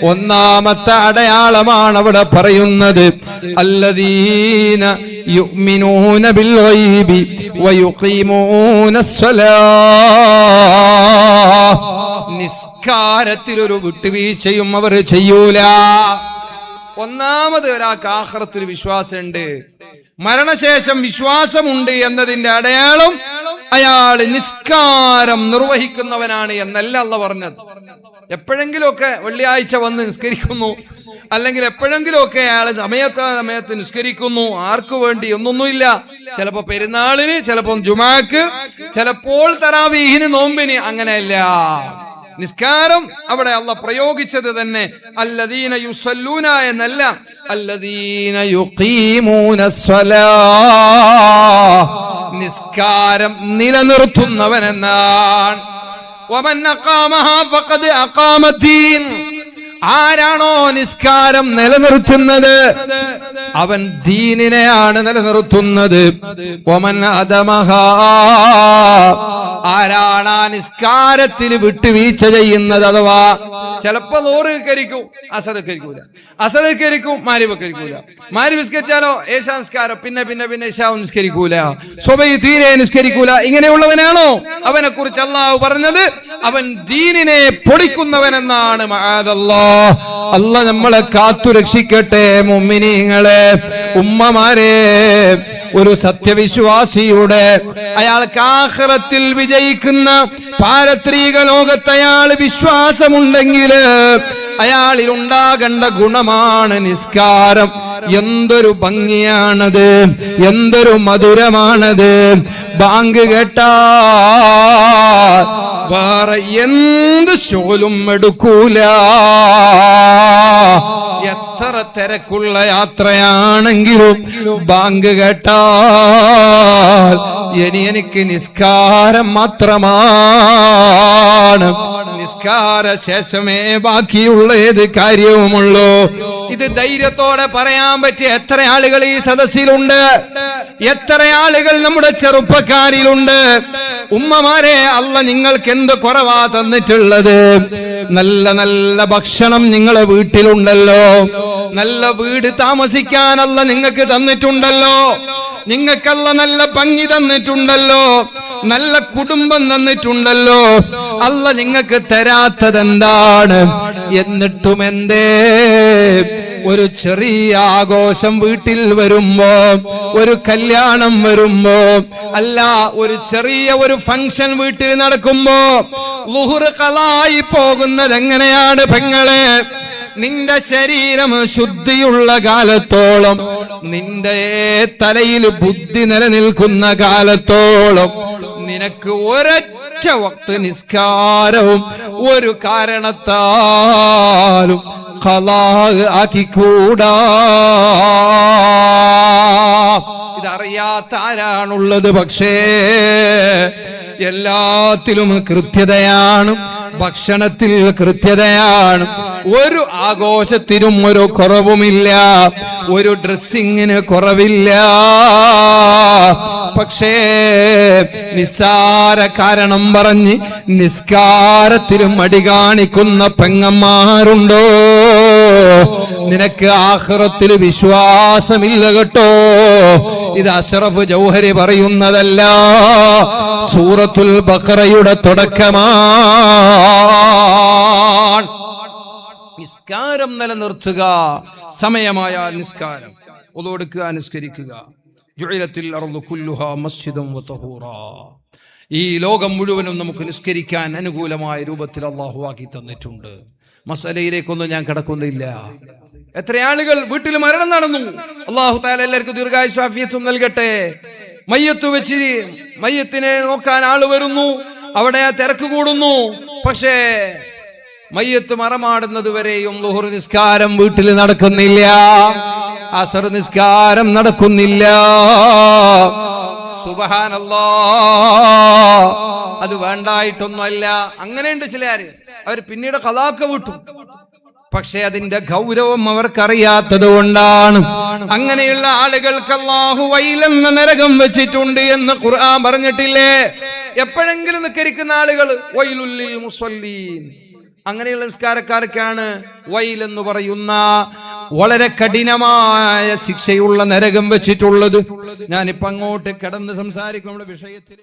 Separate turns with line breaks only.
ഒന്നാമത്തെ അടയാളമാണ് അവിടെ പറയുന്നത്, അല്ലദീന യുഅ്മിനൂന ബിൽ ഗൈബി വയുഖീമൂനസ്സലാഹ്. നിസ്കാരത്തിൽ ഒരു വിട്ടുവീഴ്ചയും അവർ ചെയ്യൂല. ഒന്നാമത് ഒരാൾക്ക് ആഖിറത്തിൽ വിശ്വാസമുണ്ട്, മരണശേഷം വിശ്വാസമുണ്ട് എന്നതിന്റെ അടയാളം അയാൾ നിസ്കാരം നിർവഹിക്കുന്നവനാണ് എന്നല്ല അല്ലാഹ് പറഞ്ഞത്. എപ്പോഴെങ്കിലുമൊക്കെ വെള്ളിയാഴ്ച വന്ന് നിസ്കരിക്കുന്നു, അല്ലെങ്കിൽ എപ്പോഴെങ്കിലുമൊക്കെ അയാൾ സമയത്ത് നിസ്കരിക്കുന്നു, ആർക്കു വേണ്ടി ഒന്നൊന്നുമില്ല. ചിലപ്പോ പെരുന്നാളിന്, ചിലപ്പോ ജുമാക്ക്, ചിലപ്പോൾ തറാവീഹിന്, നോമ്പിന്. അങ്ങനെയല്ല. നിസ്കാരം അവിടെ അല്ലാഹ് പ്രയോഗിച്ചത് തന്നെ അല്ലദീന യുസല്ലൂന എന്നല്ല, അല്ലദീന യുഖീമൂനസ്സലാഹ്. നിസ്കാരം നിലനിർത്തുന്നവനെന്നാണ്. വമൻ അഖാമഹാ ഫഖദ് അഖാമദ്ദീൻ. ആരാണോ നിസ്കാരം നിലനിർത്തുന്നത് അവൻ ദീനിനെയാണ് നിലനിർത്തുന്നത്. വമൻ അദമഹാ. ആരാണ് ആ നിസ്കാരത്തിൽ വിട്ടുവീഴ്ച ചെയ്യുന്നത്, അഥവാ ചിലപ്പോ ലോറ് കരിക്കും, അസറിക്കരിക്കൂല, അസറിക്കരിക്കും, മാരിവക്കരിക്കൂല, മാരി നിസ്കരിച്ചാലോ ഏശാ നിസ്കാരം, പിന്നെ ഏശാ നിസ്കരിക്കൂല, സുബഹി തീരെ നിസ്കരിക്കൂല. ഇങ്ങനെയുള്ളവനാണോ അവനെ കുറിച്ച് അല്ലാഹു പറഞ്ഞത് അവൻ ദീനിനെ പൊളിക്കുന്നവനെന്നാണ്. മഅദല്ലാഹ്. അല്ലാഹ് നമ്മളെ കാത്തു രക്ഷിക്കട്ടെ. മുഅ്മിനീങ്ങളെ, ഉമ്മമാരെ, ഒരു സത്യവിശ്വാസിയുടെ അയാൾക്ക് ആഖിറത്തിൽ വിജയിക്കുന്ന പാരത്രിക ലോകത്ത് അയാൾ വിശ്വാസമുണ്ടെങ്കിൽ അയാളിൽ ഉണ്ടാകേണ്ട ഗുണമാണ് നിസ്കാരം. എന്തൊരു ഭംഗിയാണത്, എന്തൊരു മധുരമാണത്. ബാങ്ക് കേട്ടാൽ വേറെ എന്ത് ശോലും എടുക്കൂല. എത്ര തിരക്കുള്ള യാത്രയാണെങ്കിലും ബാങ്ക് കേട്ടാൽ എനിക്ക് നിസ്കാരം മാത്രമാണ്. നിസ്കാര ശേഷമേ ബാക്കിയുള്ള ഏത് കാര്യവുമുള്ളൂ. ഇത് ധൈര്യത്തോടെ പറയാൻ പറ്റിയ എത്ര ആളുകൾ ഈ സദസ്സിലുണ്ട്, എത്ര ആളുകൾ നമ്മുടെ ചെറുപ്പക്കാരിലുണ്ട്. ഉമ്മമാരെ, അല്ലാഹ് നിങ്ങൾക്ക് എന്ത് കുറവാ തന്നിട്ടുള്ളത്? നല്ല നല്ല ഭക്ഷണം നിങ്ങളെ വീട്ടിലുണ്ടല്ലോ, നല്ല വീട് താമസിക്കാൻ അല്ലാഹ് നിങ്ങൾക്ക് തന്നിട്ടുണ്ടല്ലോ, നിങ്ങൾക്കല്ല നല്ല ഭംഗി തന്നിട്ടുണ്ടല്ലോ, നല്ല കുടുംബം തന്നിട്ടുണ്ടല്ലോ. അല്ലാഹ് നിങ്ങൾക്ക് തരാത്തതെന്താണ്? എന്നിട്ടും എന്തേ ഒരു ചെറിയ ആഘോഷം വീട്ടിൽ വരുമ്പോ, ഒരു കല്യാണം വരുമ്പോ, അല്ല ഒരു ചെറിയ ഒരു ഫംഗ്ഷൻ വീട്ടിൽ നടക്കുമ്പോ ളുഹ്ർ ഖളായി പോകുന്നത് എങ്ങനെയാണ് പെങ്ങളെ? നിന്റെ ശരീരം ശുദ്ധിയുള്ള കാലത്തോളം, നിന്റെ തലയിൽ ബുദ്ധി നിലനിൽക്കുന്ന കാലത്തോളം നിനക്ക് ഒരൊറ്റ വക്ത് നിസ്കാരവും ഒരു കാരണത്താലും ഖളാ ആക്കിക്കൂടാ. ഇതറിയാത്ത ആരാണുള്ളത്? പക്ഷേ എല്ലാത്തിലും കൃത്യതയാണ്, ഭക്ഷണത്തിൽ കൃത്യതയാണ്, ഒരു ആഘോഷത്തിനും ഒരു കുറവുമില്ല, ഒരു ഡ്രസ്സിങ്ങിന് കുറവില്ല. പക്ഷേ നിസ്സാര കാരണം പറഞ്ഞ് നിസ്കാരത്തിലും മടി കാണിക്കുന്ന പെങ്ങന്മാരുണ്ടോ? നിനക്ക് ആഖിറത്തിൽ വിശ്വാസമില്ല കേട്ടോ. ഇത് അഷ്റഫ് ജൗഹരി പറയുന്നതല്ല, സൂറത്തുൽ ബഖറയുടെ തുടക്കമാണ്. നിസ്കാരം നിലനിർത്തുക, സമയമായാൽ നിസ്കാരം, വുളു എടുക്കുക, നിസ്കരിക്കുക. ജുഇലത്തിൽ അർളു കുല്ലുഹാ മസ്ജിദൻ വതഹൂറാ. ഈ ലോകം മുഴുവനും നമുക്ക് നിസ്കരിക്കാൻ അനുകൂലമായ രൂപത്തിൽ അല്ലാഹു ആക്കി തന്നിട്ടുണ്ട്. മസലയിലേക്കൊന്നും ഞാൻ കടക്കുന്നില്ല. എത്ര ആളുകൾ വീട്ടിൽ മരണം നടന്നു. അല്ലാഹു തആല എല്ലാവർക്കും ദീർഘായുസ്സും ആഫിയത്തും നൽകട്ടെ. മയ്യത്ത് വെച്ച് മയ്യത്തിനെ നോക്കാൻ ആള് വരുന്നു, അവിടെ തിരക്ക് കൂടുന്നു. പക്ഷേ മയ്യത്ത് മറമാടുന്നത് വരെയും ളുഹർ നിസ്കാരം വീട്ടിൽ നടക്കുന്നില്ല, അസർ നിസ്കാരം നടക്കുന്നില്ല. സുബ്ഹാനല്ലാഹ്. അത് വേണ്ടായിട്ടൊന്നുമല്ല, അങ്ങനെയുണ്ട് ചിലര്, അവർ പിന്നീട് ഖളാക്ക് വിട്ടു. പക്ഷെ അതിന്റെ ഗൗരവം അവർക്കറിയാത്തത് കൊണ്ടാണ്. അങ്ങനെയുള്ള ആളുകൾക്ക് അല്ലാഹു വൈലെന്ന നരകം വെച്ചിട്ടുണ്ട് എന്ന് ഖുർആൻ പറഞ്ഞിട്ടില്ലേ? എപ്പോഴെങ്കിലും നിസ്കരിക്കുന്ന ആളുകൾ വൈലുൽ ലിൽ മുസല്ലീൻ, അങ്ങനെയുള്ള നിസ്കാരക്കാർക്കാണ് വൈൽ എന്ന് പറയുന്ന വളരെ കഠിനമായ ശിക്ഷയുള്ള നരകം വെച്ചിട്ടുള്ളത്. ഞാനിപ്പോ അങ്ങോട്ട് കിടന്ന് സംസാരിക്കും നമ്മുടെ വിഷയത്തിൽ.